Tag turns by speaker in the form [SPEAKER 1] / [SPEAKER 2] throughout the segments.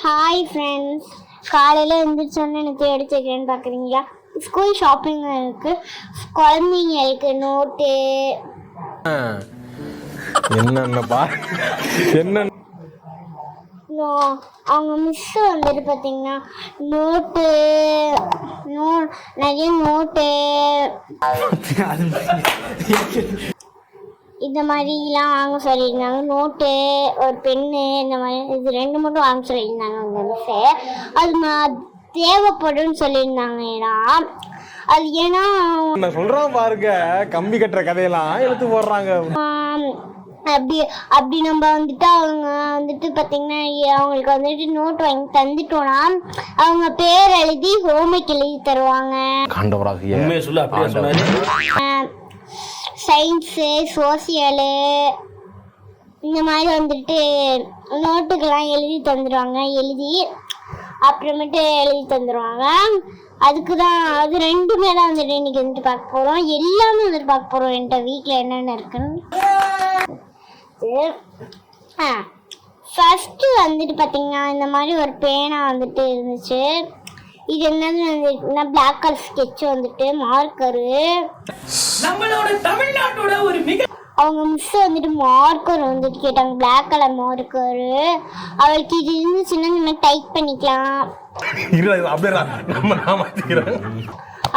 [SPEAKER 1] Hi friends, காலையில் எழுந்திரிச்சோன்னு எனக்கு எடுத்து வைக்கிறேன்னு பார்க்குறீங்களா? ஸ்கூல் ஷாப்பிங் இருக்குது, குழந்தைங்களுக்கு நோட்டு
[SPEAKER 2] என்னென்னப்பா என்ன
[SPEAKER 1] அவங்க மிஸ்ஸு வந்துட்டு பார்த்தீங்கன்னா நிறைய நோட்டு இந்த மாதிரிலாம் வாங்க சொல்லியிருந்தாங்க. நோட்டு, ஒரு பென்னு, இந்த மாதிரி இது 2 மட்டும் வாங்க சொல்லியிருந்தாங்க அவங்க மிஸ்ஸு. அது தேவைப்படும்னு சொல்லியிருந்தாங்க. அது ஏன்னா
[SPEAKER 2] சொல்றான் பாருங்க, கம்பி கட்டுற கதையெல்லாம் எடுத்து போடுறாங்க.
[SPEAKER 1] அப்படி நம்ம வந்துட்டு அவங்க வந்துட்டு பார்த்தீங்கன்னா அவங்களுக்கு வந்துட்டு நோட் வாங்கி தந்துட்டோம்னா அவங்க பேர் எழுதி ஹோம்ஒர்க் எழுதி தருவாங்க. சயின்ஸு, சோசியலு இந்த மாதிரி வந்துட்டு நோட்டுக்கெல்லாம் எழுதி தந்துடுவாங்க. அப்புறமேட்டு எழுதி தந்துடுவாங்க. அதுக்கு தான் அது 2மே தான் வந்துட்டு இன்றைக்கி வந்துட்டு பார்க்க போகிறோம். எல்லாமே வந்துட்டு பார்க்க போகிறோம். என்கிட்ட வீட்டில் என்னென்ன இருக்குன்னு. ஃபஸ்ட்டு வந்துட்டு பார்த்தீங்கன்னா இந்த மாதிரி ஒரு பேனா வந்துட்டு இருந்துச்சு. இது என்னது வந்துட்டுனா பிளாக் கலர் ஸ்கெட்ச் வந்துட்டு மார்க்கரு. நம்மளோட தமிழ்நாட்டோட ஒரு அவங்க மிஸ் வந்துட்டு மார்க்கர் வந்துட்டு கேட்டாங்க, பிளாக் கலர் மார்க்கரு. அவளுக்கு இது இருந்துச்சுன்னா நம்ம டைப் பண்ணிக்கலாம்.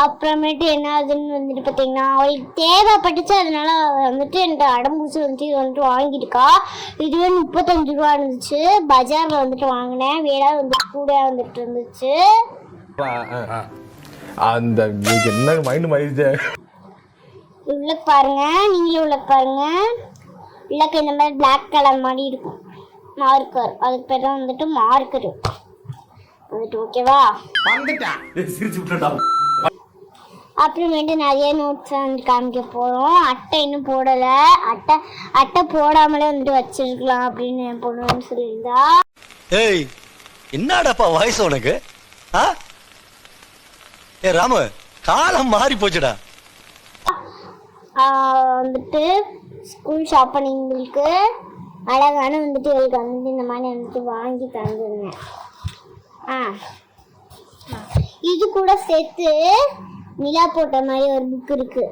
[SPEAKER 1] அப்புறமேட்டு என்ன ஆகுதுன்னு வந்துட்டு பார்த்தீங்கன்னா அவளுக்கு தேவைப்பட்டுச்சு. அதனால வந்துட்டு என்கிட்ட அடம்பூச்சி வந்துட்டு இது வந்துட்டு வாங்கிட்டுக்கா. இதுவே 35 ரூபா இருந்துச்சு. பஜாரில் வந்துட்டு வாங்கினேன். வேடா வந்துட்டு கூட வந்துட்டு இருந்துச்சு.
[SPEAKER 2] அந்த என்ன மைண்ட் மாறிடுச்சு.
[SPEAKER 1] உள்ள பாருங்க, நீங்களும் உள்ள பாருங்க. உள்ளக்க இந்த மாதிரி பிளாக் கலர் மாதிரி இருக்கும் மார்க்கர். அதுக்கு பேர் தான் வந்துட்டு மார்க்கரு வந்துட்டு. ஓகேவா? அப்புறமேட்டு நிறைய நோட்ஸ் வந்துட்டு காமிக்க போகிறோம். அட்டை இன்னும் போடலை. அட்டை போடாமலே வந்துட்டு வச்சிருக்கலாம் அப்படின்னு போடணும்னு சொல்லியிருந்தா.
[SPEAKER 3] ஏய், என்னடாப்பா வாய்ஸ் உனக்கு? ஏ ராமு, காலம் மாறி போச்சுடா.
[SPEAKER 1] வந்துட்டு ஸ்கூல் ஷாப்பிங்களுக்கு அழகான வந்துட்டு இவளுக்கு வந்துட்டு இந்த மாதிரி வந்துட்டு வாங்கி தந்துருந்தேன். இது கூட சேர்த்து நிலா போட்ட மாதிரி ஒரு புக் இருக்கு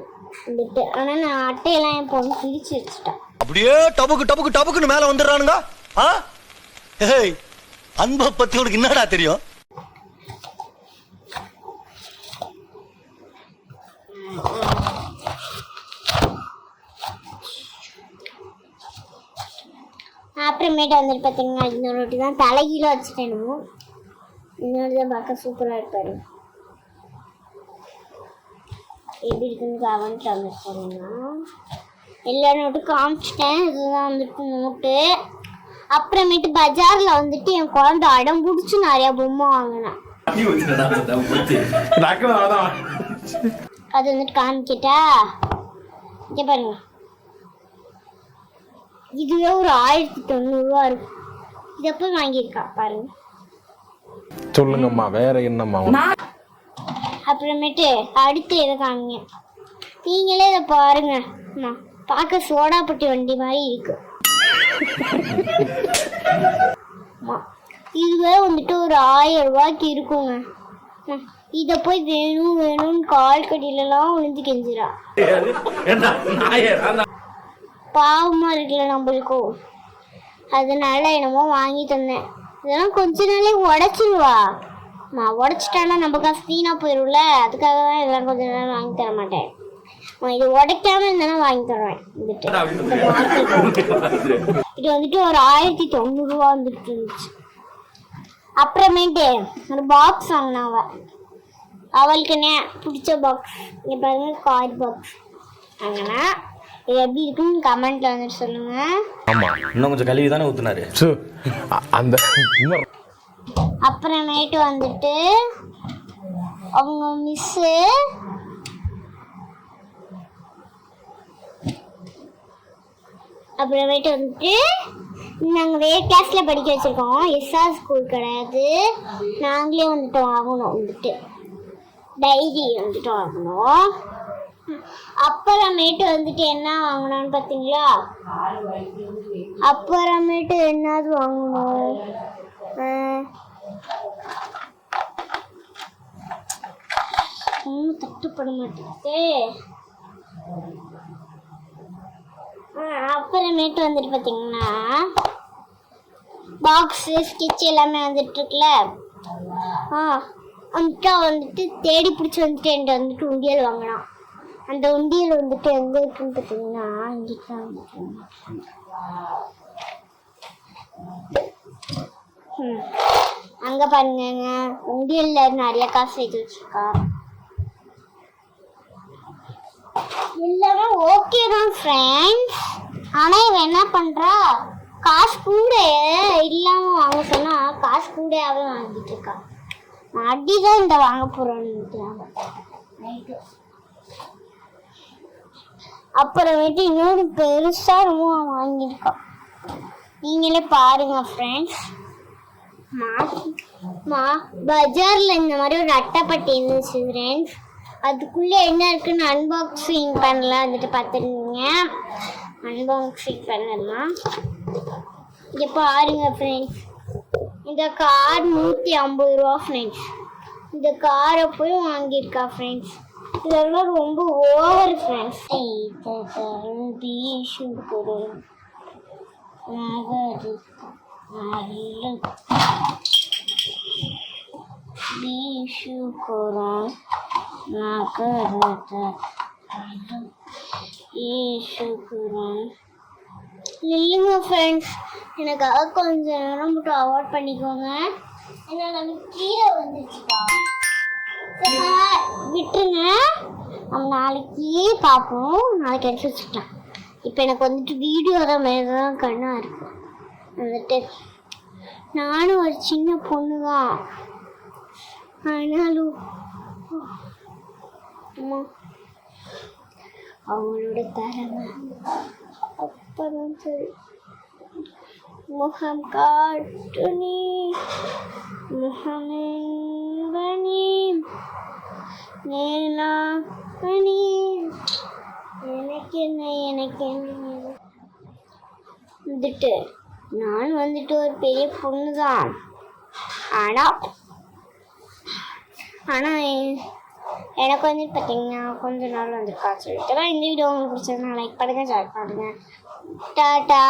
[SPEAKER 1] வந்துட்டு. ஆனால் நான் அட்டையெல்லாம் என் பொண்ணு பிரிச்சு வச்சுட்டேன்.
[SPEAKER 3] அப்படியே டபுக்கு டபுக்கு டபுக்குன்னு மேலே வந்துடுறானுங்க. ஏய், அன்பை பத்தி உனக்கு என்னடா தெரியும்?
[SPEAKER 1] அப்புறமேட்டு வந்துட்டு பார்த்தீங்கன்னா இன்னொரு ரொட்டி தான் தலைகீழ வச்சுட்டேனும். இன்னொரு தான் பார்க்க சூப்பராக இருப்பாரு. எப்படி இருக்குன்னு கவனிச்சு வந்துட்டு போனீங்கன்னா எல்லா நோட்டும் காமிச்சிட்டேன். இதுதான் வந்துட்டு நோட்டு. அப்புறமேட்டு பஜாரில் வந்துட்டு என் குழந்தை அடம் பிடிச்சி நிறையா பொம்மை வாங்கினேன். அது வந்துட்டு காமிக்கிட்டா இங்கே பாருங்க. இதுவே ஒரு 1900 ரூபா இருக்கும். இதை போய் வாங்கியிருக்கா பாருங்க.
[SPEAKER 2] சொல்லுங்கம்மா, வேற என்னம்மா?
[SPEAKER 1] அப்புறமேட்டு அடுத்து எதை காமிங்க, நீங்களே இதை பாருங்க. பார்க்க சோடாப்பட்டி வண்டி மாதிரி இருக்கு. இதுவே வந்துட்டு ஒரு 1000 ரூபாய்க்கு இருக்குங்க. இதை போய் வேணும்னு கால் கடியிலலாம் விழுந்து கெஞ்சிரா. பாவமா இருக்குல்ல நம்மளுக்கும். அதனால என்னமோ வாங்கி தந்தேன். இதெல்லாம் கொஞ்ச நாளே உடச்சிருவா. உடச்சிட்டானா நம்ம காசு வீணா போயிடும்ல. அதுக்காக தான் இதெல்லாம் கொஞ்ச நாள் வாங்கி தர மாட்டேன். இது உடைக்காம இருந்தாலும் வாங்கி தருவேன். இது வந்துட்டு ஒரு 1900 ரூபா வந்துட்டு இருந்துச்சு. அப்புறமேட்டு ஒரு பாக்ஸ் வாங்கினாவ. அவளுக்கு பிடிச்ச பாக்ஸ். இங்கே பாருங்க, கார் பாக்ஸ் வாங்கினா. இது எப்படி இருக்குன்னு கமெண்ட்ல வந்துட்டு சொல்லுங்க.
[SPEAKER 3] ஆமா, இன்னும் கொஞ்சம் கழுவி தானே ஊத்துனாரு அந்த.
[SPEAKER 1] அப்புறமேட்டு வந்துட்டு அவங்க மிஸ்ஸு அப்புறமேட்டு வந்துட்டு நாங்கள் வேறு கிளாஸில் படிக்க வச்சுருக்கோம். எஸ்ஆர் ஸ்கூல் கிடையாது. நாங்களே வந்துட்டு வாங்கணும். வந்துட்டு டைரி வந்துட்டு வாங்கணும். அப்புறமேட்டு வந்துட்டு என்ன வாங்கணும்னு பார்த்தீங்களா? அப்புறமேட்டு என்னது வாங்கணும்? பண்ண மாட்டேங்குது. அப்புறமேட்டு வந்துட்டு பார்த்தீங்கன்னா பாக்ஸு ஸ்டிச் எல்லாமே வந்துட்டு இருக்குல்ல. அக்கா வந்துட்டு தேடி பிடிச்சி வந்துட்டு என்கிட்ட வந்துட்டு உண்டியல் வாங்கினான். அந்த உண்டியல் வந்துட்டு எங்கே இருக்குன்னு பார்த்தீங்கன்னா இங்கிட்ட அங்கே பாருங்க, உண்டியல்ல நிறைய காசு சேர்த்து வச்சிருக்கா. எல்லாமே ஓகே தான் ஃப்ரெண்ட்ஸ். ஆனால் இவன் என்ன பண்ணுறா, காசு கூட இல்லாமல் வாங்க சொன்னால் காசு கூடவே வாங்கிட்டு இருக்கா. அடிதான் இந்த வாங்க போகிறோன்னு. அப்புறமேட்டு இன்னொரு பெருசாக ரொம்ப வாங்கியிருக்கான். நீங்களே பாருங்க ஃப்ரெண்ட்ஸ். பஜாரில் இந்த மாதிரி ஒரு அட்டைப்பட்டி இருந்துச்சு ஃப்ரெண்ட்ஸ். அதுக்குள்ளே என்ன இருக்குன்னு அன்பாக்சிங் பண்ணலாம் வந்துட்டு பார்த்துருந்தீங்க. அன்பாக்சிங் பண்ணலாம். இங்கே பாருங்க ஃப்ரெண்ட்ஸ். இந்த கார் 150 ரூபா ஃப்ரெண்ட்ஸ். இந்த காரை போய் வாங்கியிருக்கா ஃப்ரெண்ட்ஸ். இதெல்லாம் ரொம்ப ஓவர் ஃப்ரெண்ட்ஸ். இல்லைங்க ஃப்ரெண்ட்ஸ், எனக்காக கொஞ்சம் நேரம் மட்டும் அவாய்ட் பண்ணிக்கோங்க. ஏன்னா நமக்கு கீழே வந்துச்சுக்கா. விட்டுருங்க, நம்ம நாளைக்கு பார்ப்போம். நாளைக்கு எடுத்து வச்சுக்கலாம். இப்போ எனக்கு வந்துட்டு வீடியோ தான் மேலதான் கண்ணாக இருக்கு. வந்துட்டு நானும் ஒரு சின்ன பொண்ணு தான். ஆனாலும் அவங்களோட திறமை அப்பதான் சரி. முகம் காட்டு நீ முகமணி நேலாமணி எனக்கு என்ன வந்துட்டு நான் வந்துட்டு ஒரு பெரிய பொண்ணு தான். ஆனால் எனக்கு வந்து பார்த்தீங்கன்னா கொஞ்ச நாள் வந்துருக்கா சொல்லிட்டு இந்த வீடியோ உங்களுக்கு பிடிச்சதுன்னா லைக் பண்ணுங்கள், ஷேர் பண்ணுங்கள். டாடா.